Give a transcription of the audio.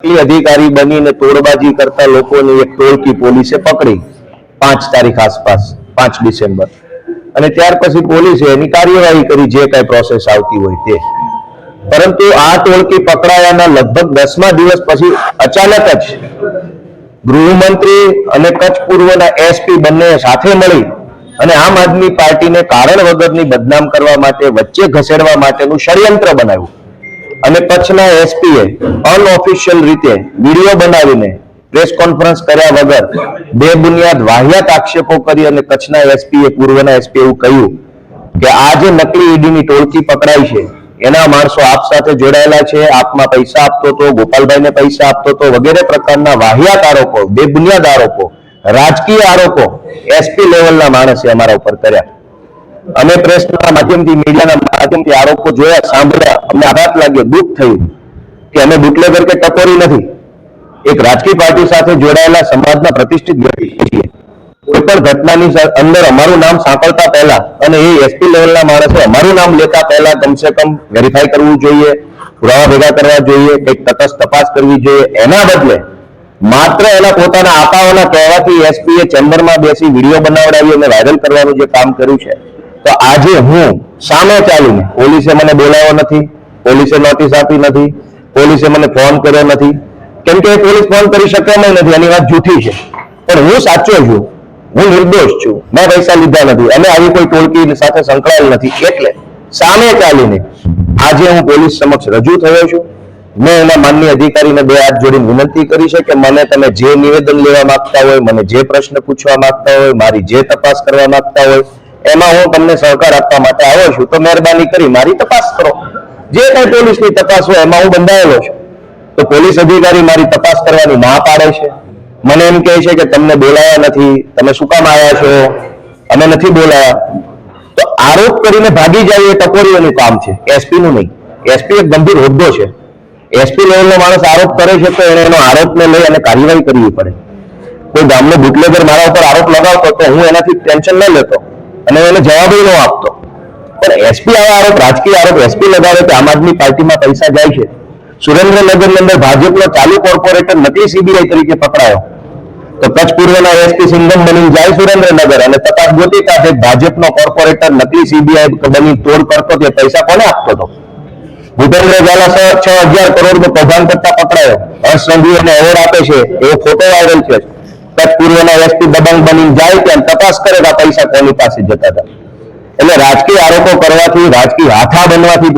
अधिकारी बनी ने तोड़बाजी करता लोगों एक टोळकी पोलीसे पकड़ी 5 तारीख आसपास 5 डिसेम्बर અને ત્યાર પછી પોલીસે એની કાર્યવાહી કરી જે કઈ પ્રોસેસ આવતી હોય તે પરંતુ આ ટોળકી પકડાયાના લગભગ 10મા દિવસ પછી અચાનક જ ગૃહમંત્રી અને કચ્છ પૂર્વના એસપી બંને સાથે મળી અને આમ આદમી પાર્ટીને કારણ વગરની બદનામ કરવા માટે વચ્ચે ઘસેડવા માટેનું ષડયંત્ર બનાવ્યું અને કચ્છના એસપીએ અનઓફિશિયલ રીતે વિડિયો બનાવીને પ્રેસ કોન્ફરન્સ કર્યા વગર બેબુનિયાદ વાહિયાત આક્ષેપો કરી અને કચ્છના એસપીએ પૂર્વના એસપી એવું કહ્યું કે આ જે નકલી ઈડીની ટોળકી પકડાઈ છે એના માણસો આપ સાથે જોડાયેલા છે, આપમાં પૈસા આપતો તો, ગોપાલભાઈને પૈસા આપતો તો વગેરે પ્રકારના વાહિયાત આરોપો, બેબુનિયાદ આરોપો, રાજકીય આરોપો એસપી લેવલના માણસે અમારા ઉપર કર્યા। અમે પ્રેસના માધ્યમથી, મીડિયાના માધ્યમથી આરોપો જોયા, સાંભળ્યા, અમને આઘાત લાગ્યો, દુઃખ થયું કે અમે બુટલેગર કે ટકોરી નથી, એક રાજકીય પાર્ટી સાથે જોડાયેલા સમાજના પ્રતિષ્ઠિત વ્યક્તિ છીએ। કોઈ પણ ઘટનાની અંદર અમારું નામ સાંકળતા પહેલા અને એ એસપી લેવલના માણસે અમારું નામ લેતા પહેલા કમસે કમ વેરીફાઈ કરવું જોઈએ, પુરાવા ભેગા કરવા જોઈએ, કંઈક તટસ્થ તપાસ કરવી જોઈએ। એના બદલે માત્ર એના પોતાના આપાઓના કહેવાથી એસપીએ ચેમ્બરમાં બેસી વિડીયો બનાવડાવી અને વાયરલ કરવાનું જે કામ કર્યું છે, તો આજે હું સામે ચાલીને, પોલીસે મને બોલાવ્યો નથી, પોલીસે નોટિસ આપી નથી, પોલીસે મને ફોન કર્યો નથી, કેમ કે પોલીસ ફોન કરી શકે એમ નથી, એની વાત જૂઠી છે, પણ હું સાચો છું, હું નિર્દોષ છું, મેં પૈસા લીધા નથી અને આવી કોઈ ટોળકી સાથે સંકળાયેલ નથી, એટલે સામે ચાલીને આજે હું પોલીસ સમક્ષ રજૂ થયો છું। મેં એના માનનીય અધિકારીને 2 હાથ જોડીને વિનંતી કરી છે કે મને તમે જે નિવેદન લેવા માંગતા હોય, મને જે પ્રશ્ન પૂછવા માંગતા હોય, મારી જે તપાસ કરવા માંગતા હોય, એમાં હું તમને સહકાર આપવા માટે આવ્યો છું, તો મહેરબાની કરી મારી તપાસ કરો। જે કઈ પોલીસની તપાસ હોય એમાં હું બંધાયેલો છું। તો પોલીસ અધિકારી મારી તપાસ કરવાની ના પાડે છે, મને એમ કહે છે કે તમને બોલાયા નથી, તમે શું કામ આવ્યા છો, અમે નથી બોલાયા। તો આરોપ કરીને ભાગી જાય એ ટકોરીઓનું કામ છે, એસપી નું નહીં। એસપી એક ગંભીર હોદ્દો છે, એસપી લેવલનો માણસ આરોપ કરે છે તો એને એનો આરોપને લઈ અને કાર્યવાહી કરવી પડે। કોઈ ગામનો બુટલેગર મારા ઉપર આરોપ લગાવતો તો હું એનાથી ટેન્શન ન લેતો અને એને જવાબ ન આપતો, પણ એસપી આવા આરોપ, રાજકીય આરોપ એસપી લગાવે કે આમ આદમી પાર્ટીમાં પૈસા જાય છે। સુરેન્દ્રનગરની અંદર ભાજપનો ચાલુ કોર્પોરેટર નકલી સીબીઆઈ તરીકે પકડાયો, તો કચ્છ પૂર્વના એસપી સિંઘમ બની જાય સુરેન્દ્રનગર અને તપાસ ગોતી કાઢે ભાજપનો કોર્પોરેટર નકલી સીબીઆઈ બની તોડ કરતો તે પૈસા કોને આપતો હતો? ભૂપેન્દ્ર ઝાલા 6,000 કરોડનું કૌભાંડ કરતા પકડાયો, હર્ષ સંઘવીને એવોર્ડ આપે છે એવો ફોટો વાયરલ છે। કચ્છ પૂર્વના એસપી દબંગ બની જાય ત્યાં તપાસ કરે કે આ પૈસા કોની પાસે જતા હતા। એટલે રાજકીય આરોપો કરવાથી, રાજકીય હાથા બનવાથી